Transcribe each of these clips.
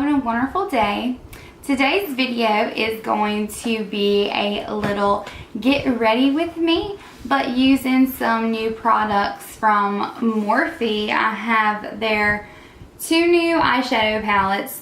having a wonderful day. Today's video is going to be a little get ready with me, but using some new products from Morphe. I have their two new eyeshadow palettes.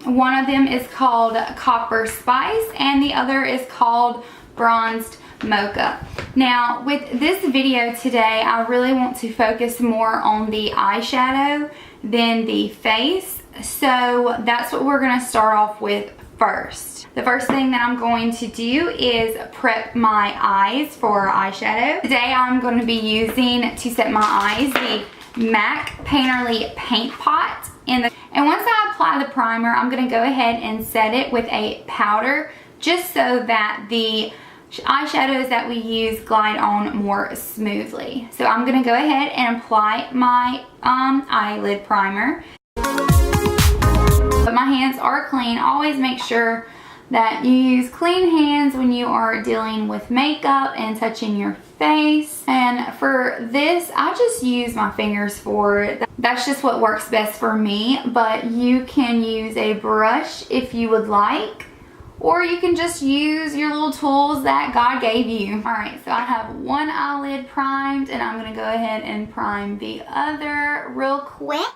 One of them is called Copper Spice and the other is called Bronzed Mocha. Now with this video today, I really want to focus more on the eyeshadow than the face, so that's what we're going to start off with first. The first thing that I'm going to do is prep my eyes for eyeshadow. Today I'm going to be using, to set my eyes, the MAC Painterly Paint Pot. And once I apply the primer, I'm going to go ahead and set it with a powder just so that the eyeshadows that we use glide on more smoothly. So I'm going to go ahead and apply my eyelid primer. But my hands are clean. Always make sure that you use clean hands when you are dealing with makeup and touching your face. And for this, I just use my fingers for it. That's just what works best for me, but you can use a brush if you would like, or you can just use your little tools that God gave you. Alright, so I have one eyelid primed and I'm going to go ahead and prime the other real quick.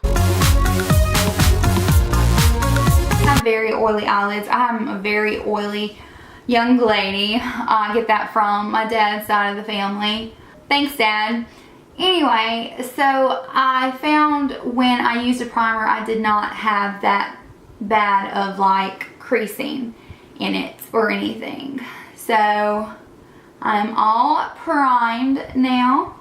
I have very oily eyelids. I'm a very oily young lady. I get that from my dad's side of the family. Thanks, Dad. Anyway, so I found when I used a primer, I did not have that bad of like creasing in it or anything. So I'm all primed now.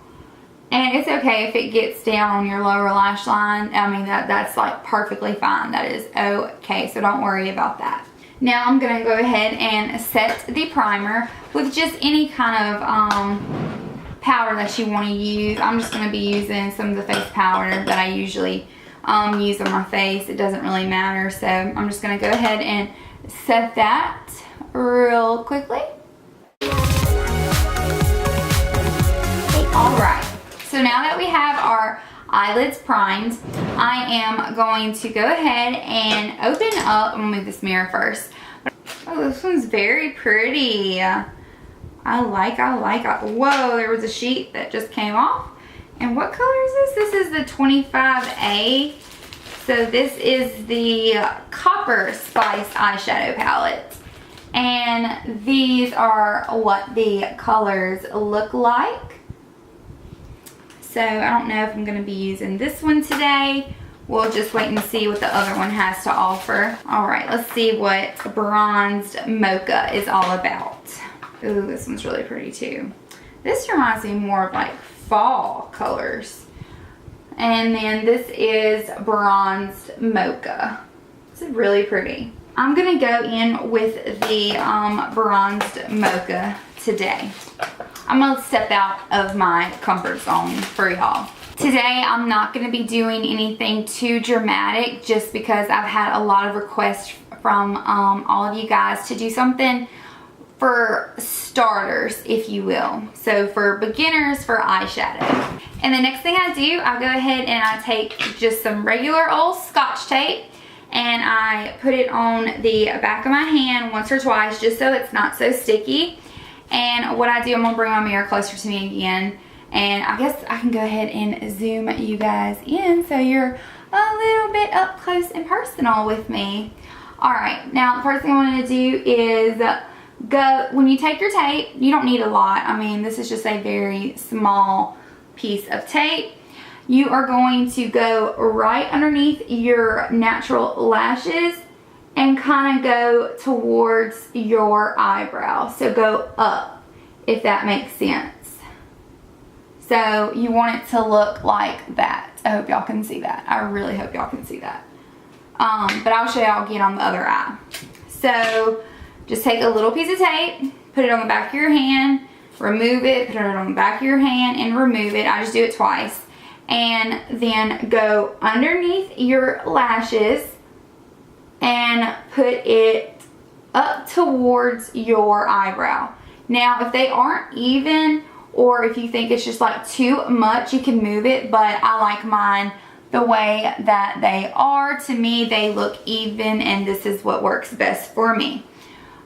And it's okay if it gets down on your lower lash line. I mean, that's like perfectly fine. That is okay, so don't worry about that. Now I'm gonna go ahead and set the primer with just any kind of powder that you wanna use. I'm just gonna be using some of the face powder that I usually use on my face. It doesn't really matter, so I'm just gonna go ahead and set that real quickly. All right. So now that we have our eyelids primed, I am going to go ahead and open up. I'm gonna move this mirror first. Oh, this one's very pretty. I like it. Whoa, there was a sheet that just came off. And what color is this? This is the 25A. So this is the Copper Spice eyeshadow palette. And these are what the colors look like. So I don't know if I'm going to be using this one today. We'll just wait and see what the other one has to offer. Alright, let's see what Bronzed Mocha is all about. Ooh, this one's really pretty too. This reminds me more of like fall colors. And then this is Bronzed Mocha. It's really pretty. I'm going to go in with the Bronzed Mocha today. I'm going to step out of my comfort zone for y'all. Today I'm not going to be doing anything too dramatic just because I've had a lot of requests from all of you guys to do something for starters, if you will. So for beginners, for eyeshadow. And the next thing I do, I go ahead and I take just some regular old Scotch tape and I put it on the back of my hand once or twice just so it's not so sticky. And what I do, I'm going to bring my mirror closer to me again. And I guess I can go ahead and zoom you guys in so you're a little bit up close and personal with me. Alright, now the first thing I want to do is when you take your tape, you don't need a lot. I mean, this is just a very small piece of tape. You are going to go right underneath your natural lashes and kind of go towards your eyebrow. So go up, if that makes sense. So you want it to look like that. I hope y'all can see that. I really hope y'all can see that. But I'll show y'all again on the other eye. So just take a little piece of tape, put it on the back of your hand, remove it, put it on the back of your hand and remove it. I just do it twice. And then go underneath your lashes and put it up towards your eyebrow. Now, if they aren't even, or if you think it's just like too much, you can move it, but I like mine the way that they are. To me, they look even, and this is what works best for me.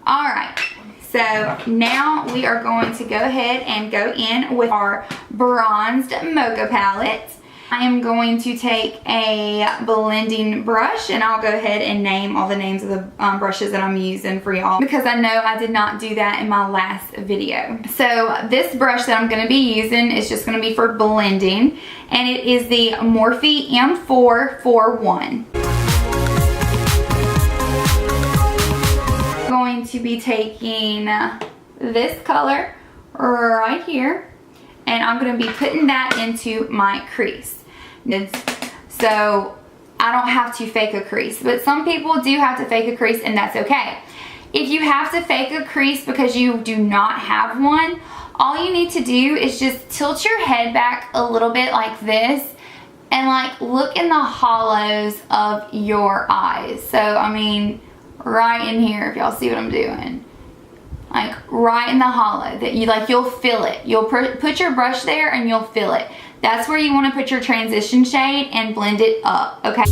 All right, so now we are going to go ahead and go in with our bronzed mocha palette. I am going to take a blending brush, and I'll go ahead and name all the names of the brushes that I'm using for y'all, because I know I did not do that in my last video. So this brush that I'm going to be using is just going to be for blending, and it is the Morphe M441. Going to be taking this color right here, and I'm going to be putting that into my crease. So I don't have to fake a crease, but some people do have to fake a crease, and that's okay. If you have to fake a crease because you do not have one, all you need to do is just tilt your head back a little bit like this, and like look in the hollows of your eyes. So I mean right in here, if y'all see what I'm doing, like right in the hollow, that you like, you'll feel it. You'll put your brush there and you'll feel it. That's where you want to put your transition shade and blend it up, okay?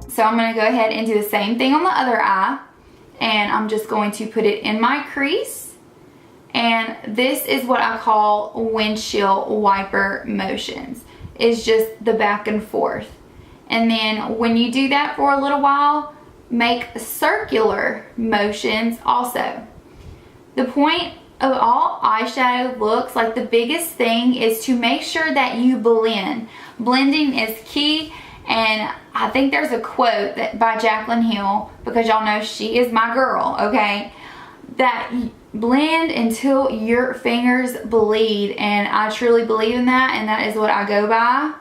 So I'm going to go ahead and do the same thing on the other eye, and I'm just going to put it in my crease. And this is what I call windshield wiper motions. It's just the back and forth. And then when you do that for a little while, make circular motions also. The point of all eyeshadow looks, like the biggest thing is to make sure that you blend. Blending is key, and I think there's a quote that by Jaclyn Hill, because y'all know she is my girl, okay, that blend until your fingers bleed, and I truly believe in that, and that is what I go by.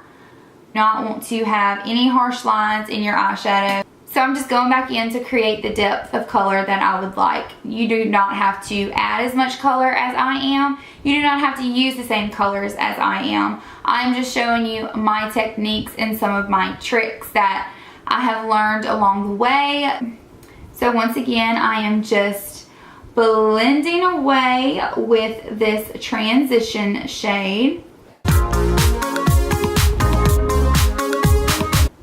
Not want to have any harsh lines in your eyeshadow. So I'm just going back in to create the depth of color that I would like. You do not have to add as much color as I am. You do not have to use the same colors as I am. I'm just showing you my techniques and some of my tricks that I have learned along the way. So once again, I am just blending away with this transition shade.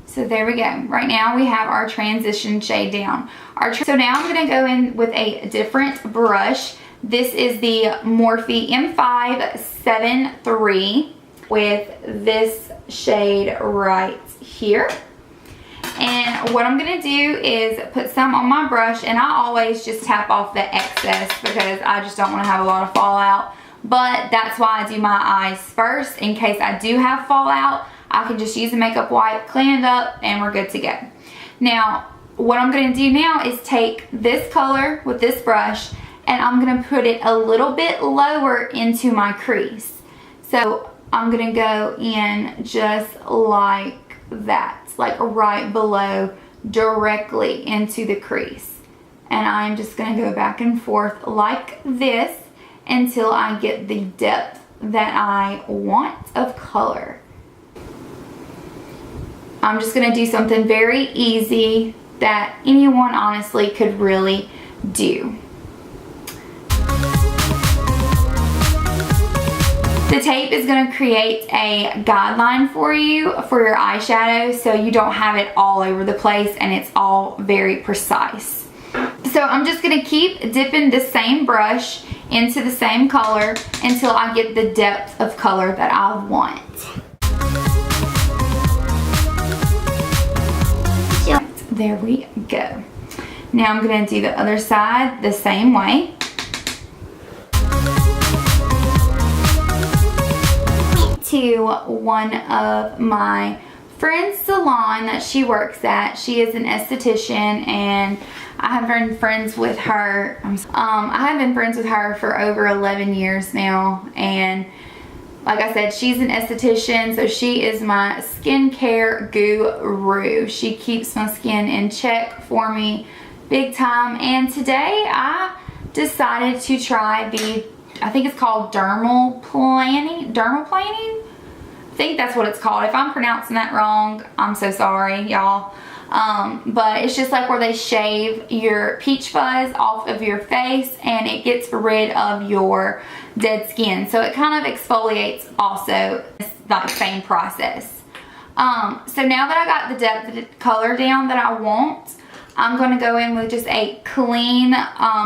So there we go. Right now we have our transition shade down. So now I'm going to go in with a different brush. This is the Morphe M573 with this shade right here. And what I'm going to do is put some on my brush, and I always just tap off the excess because I just don't want to have a lot of fallout. But that's why I do my eyes first, in case I do have fallout. I can just use a makeup wipe, clean it up, and we're good to go. Now, what I'm going to do now is take this color with this brush, and I'm going to put it a little bit lower into my crease. So I'm going to go in just like that, like right below, directly into the crease. And I'm just going to go back and forth like this until I get the depth that I want of color. I'm just going to do something very easy that anyone honestly could really do. The tape is going to create a guideline for you for your eyeshadow, so you don't have it all over the place and it's all very precise. So I'm just going to keep dipping the same brush into the same color until I get the depth of color that I want. There we go. Now I'm going to do the other side the same way. To one of my friend's salon that she works at. She is an esthetician, and I have been friends with her. I have been friends with her for over 11 years now, and like I said, she's an esthetician, so she is my skincare guru. She keeps my skin in check for me big time. And today I decided to try the, I think it's called dermal planing. I think that's what it's called. If I'm pronouncing that wrong, I'm so sorry, y'all. But it's just like where they shave your peach fuzz off of your face and it gets rid of your dead skin. So it kind of exfoliates also. It's like the same process. So now that I got the depth of color down that I want, I'm going to go in with just a clean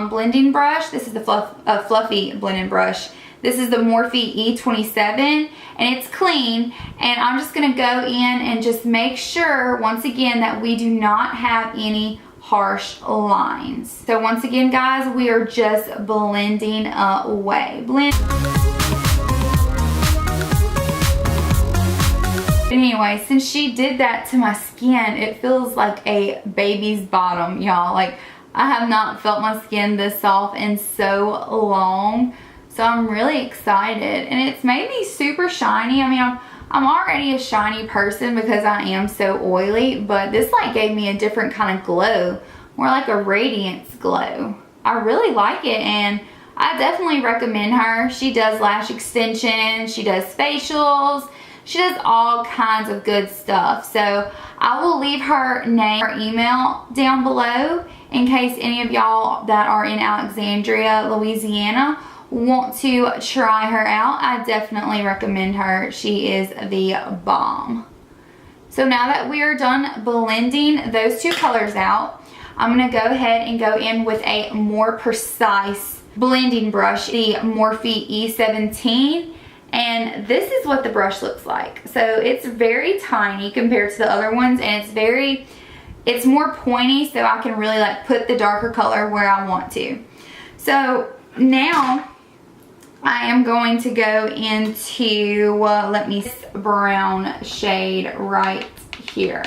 blending brush. This is the fluffy blending brush. This is the Morphe E27 and it's clean, and I'm just going to go in and just make sure once again that we do not have any harsh lines. So once again guys, we are just blending away. Anyway, since she did that to my skin, it feels like a baby's bottom, y'all. Like, I have not felt my skin this soft in so long. So I'm really excited. And it's made me super shiny. I mean, I'm already a shiny person because I am so oily. But this like gave me a different kind of glow. More like a radiance glow. I really like it, and I definitely recommend her. She does lash extensions. She does facials. She does all kinds of good stuff. So I will leave her name or email down below in case any of y'all that are in Alexandria, Louisiana want to try her out. I definitely recommend her. She is the bomb. So now that we are done blending those two colors out, I'm going to go ahead and go in with a more precise blending brush, the Morphe E17. And this is what the brush looks like. So it's very tiny compared to the other ones, and it's more pointy, so I can really like put the darker color where I want to. So now I am going to go into, this brown shade right here.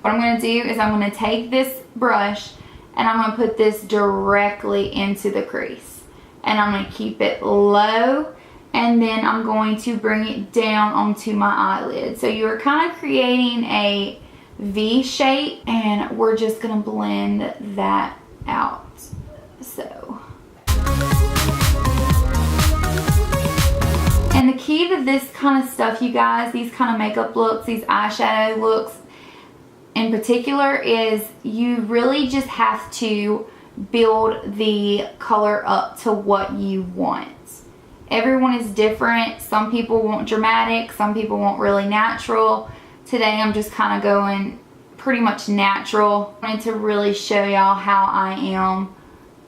What I'm going to do is I'm going to take this brush and I'm going to put this directly into the crease. And I'm going to keep it low. And then I'm going to bring it down onto my eyelid. So you're kind of creating a V shape, and we're just going to blend that out. So. And the key to this kind of stuff, you guys, these kind of makeup looks, these eyeshadow looks in particular, is you really just have to build the color up to what you want. Everyone is different. Some people want dramatic, some people want really natural. Today I'm just kind of going pretty much natural. I wanted to really show y'all how I am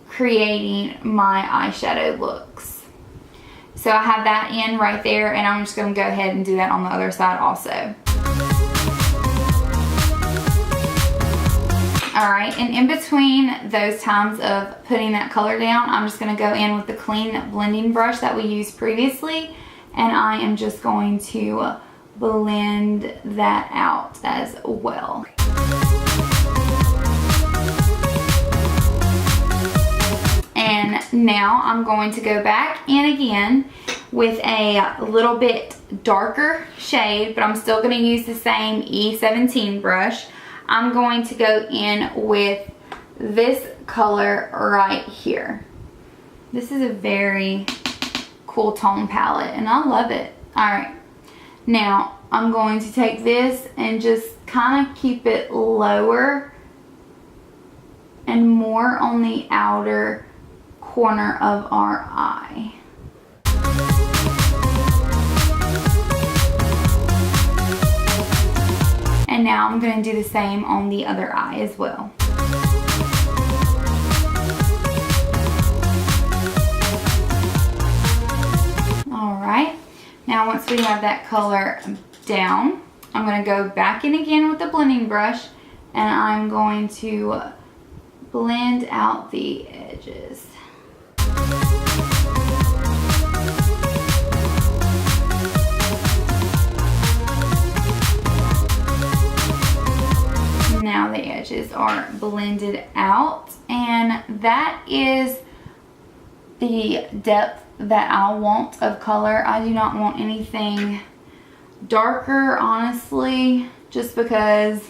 creating my eyeshadow looks. So I have that in right there, and I'm just going to go ahead and do that on the other side also. Alright, and in between those times of putting that color down, I'm just going to go in with the clean blending brush that we used previously, and I am just going to blend that out as well. And now I'm going to go back in again with a little bit darker shade, but I'm still going to use the same E17 brush. I'm going to go in with this color right here. This is a very cool tone palette, and I love it. Alright, now I'm going to take this and just kind of keep it lower and more on the outer corner of our eye. And now I'm going to do the same on the other eye as well. Alright, now once we have that color down, I'm going to go back in again with the blending brush, and I'm going to blend out the edges. Now the edges are blended out, and that is the depth that I want of color. I do not want anything darker, honestly, just because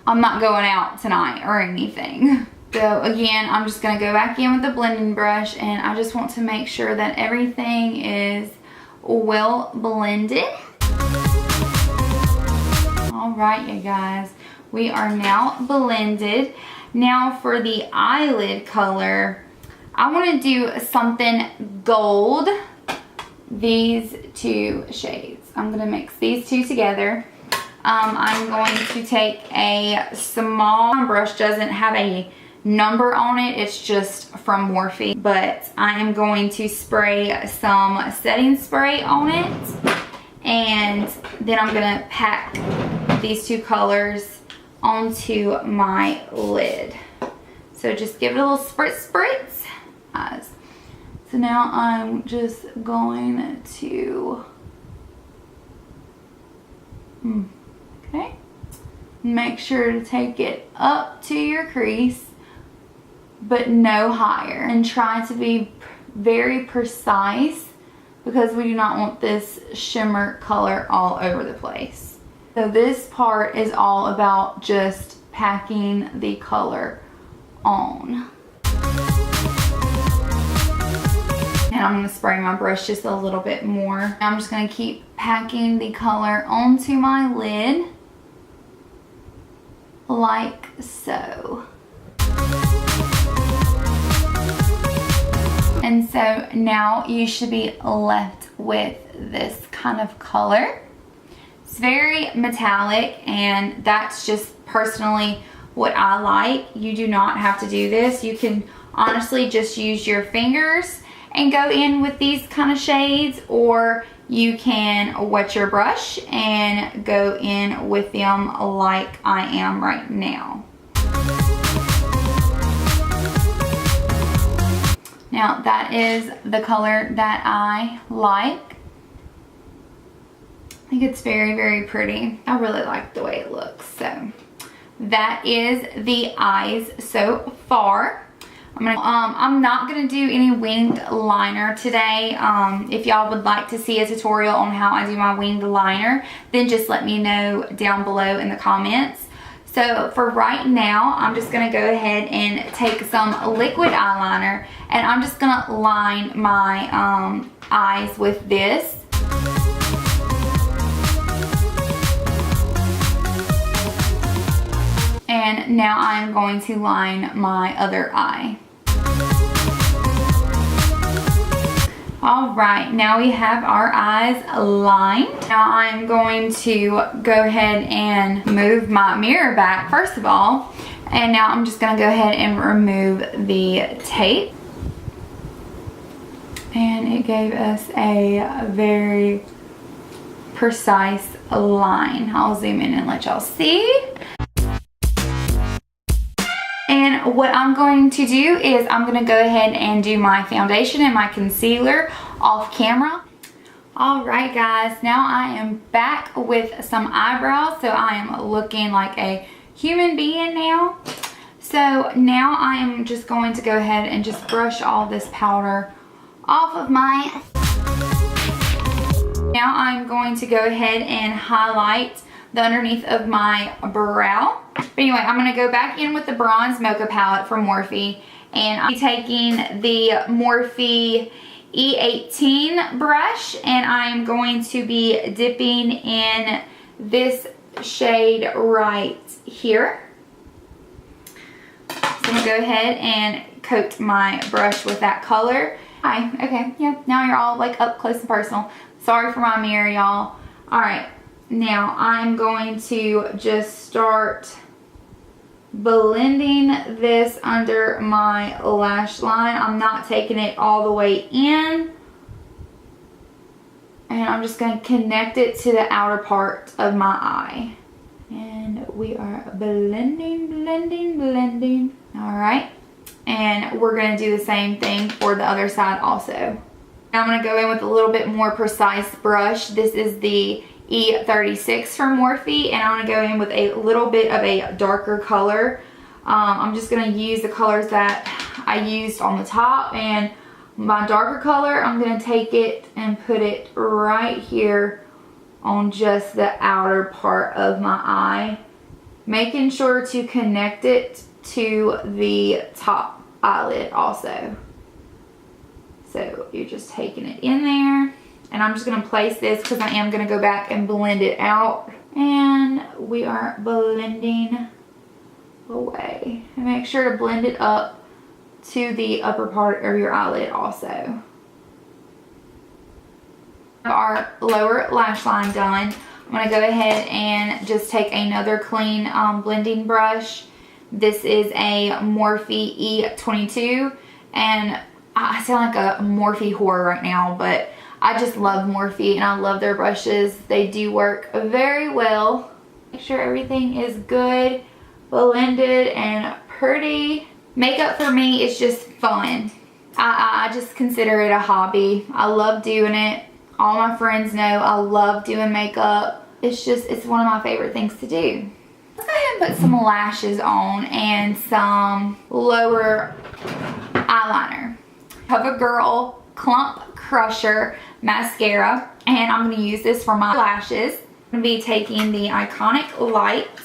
I'm not going out tonight or anything. So again, I'm just going to go back in with the blending brush, and I just want to make sure that everything is well blended. Alright, you guys. We are now blended. Now for the eyelid color, I want to do something gold. These two shades. I'm going to mix these two together. I'm going to take a small brush, doesn't have a number on it, it's just from Morphe, but I am going to spray some setting spray on it, and then I'm going to pack these two colors onto my lid. So just give it a little spritz. So now I'm just going to okay, make sure to take it up to your crease but no higher, and try to be very precise because we do not want this shimmer color all over the place. So this part is all about just packing the color on. And I'm going to spray my brush just a little bit more. I'm just going to keep packing the color onto my lid like so. And so now you should be left with this kind of color. It's very metallic, and that's just personally what I like. You do not have to do this. You can honestly just use your fingers and go in with these kind of shades, or you can wet your brush and go in with them like I am right now. Now that is the color that I like. I think it's very, very pretty. I really like the way it looks. So that is the eyes so far. I'm not gonna do any winged liner today. If y'all would like to see a tutorial on how I do my winged liner, then just let me know down below in the comments. So for right now, I'm just gonna go ahead and take some liquid eyeliner, and I'm just gonna line my eyes with this. And now I'm going to line my other eye. All right, now we have our eyes lined. Now I'm going to go ahead and move my mirror back first of all. And now I'm just gonna go ahead and remove the tape. And it gave us a very precise line. I'll zoom in and let y'all see. And what I'm going to do is I'm going to go ahead and do my foundation and my concealer off camera. Alright guys, now I am back with some eyebrows, so I am looking like a human being now. So now I am just going to go ahead and just brush all this powder off of my... Now I'm going to go ahead and highlight the underneath of my brow. But anyway, I'm going to go back in with the bronze mocha palette from Morphe, and I'm taking the Morphe E18 brush, and I'm going to be dipping in this shade right here. So I'm going to go ahead and coat my brush with that color. Hi, okay, yeah, now you're all like up close and personal. Sorry for my mirror, y'all. Alright, now I'm going to just start blending this under my lash line. I'm not taking it all the way in, and I'm just going to connect it to the outer part of my eye, and we are blending. All right, and we're going to do the same thing for the other side also. Now I'm going to go in with a little bit more precise brush. This is the E36 from Morphe, and I'm going to go in with a little bit of a darker color. I'm just going to use the colors that I used on the top, and my darker color, I'm going to take it and put it right here on just the outer part of my eye, making sure to connect it to the top eyelid also. So you're just taking it in there. And I'm just going to place this because I am going to go back and blend it out. And we are blending away. And make sure to blend it up to the upper part of your eyelid also. Our lower lash line done. I'm going to go ahead and just take another clean blending brush. This is a Morphe E22, and I sound like a Morphe whore right now, but I just love Morphe and I love their brushes. They do work very well. Make sure everything is good, blended, and pretty. Makeup for me is just fun. I just consider it a hobby. I love doing it. All my friends know I love doing makeup. It's one of my favorite things to do. Let's go ahead and put some lashes on and some lower eyeliner. CoverGirl Clump Crusher mascara, and I'm going to use this for my lashes. I'm going to be taking the Iconic Lights.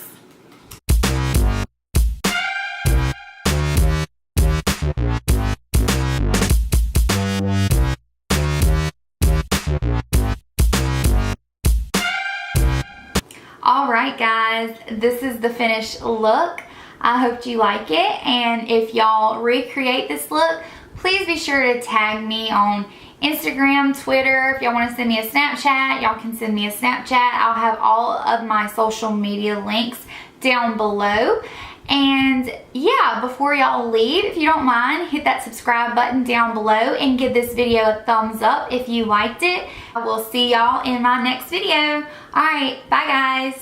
Alright guys, this is the finished look. I hope you like it, and if y'all recreate this look, please be sure to tag me on Instagram, Twitter. If y'all want to send me a Snapchat, y'all can send me a Snapchat. I'll have all of my social media links down below. And yeah, before y'all leave, if you don't mind, hit that subscribe button down below and give this video a thumbs up if you liked it. I will see y'all in my next video. Alright, bye guys.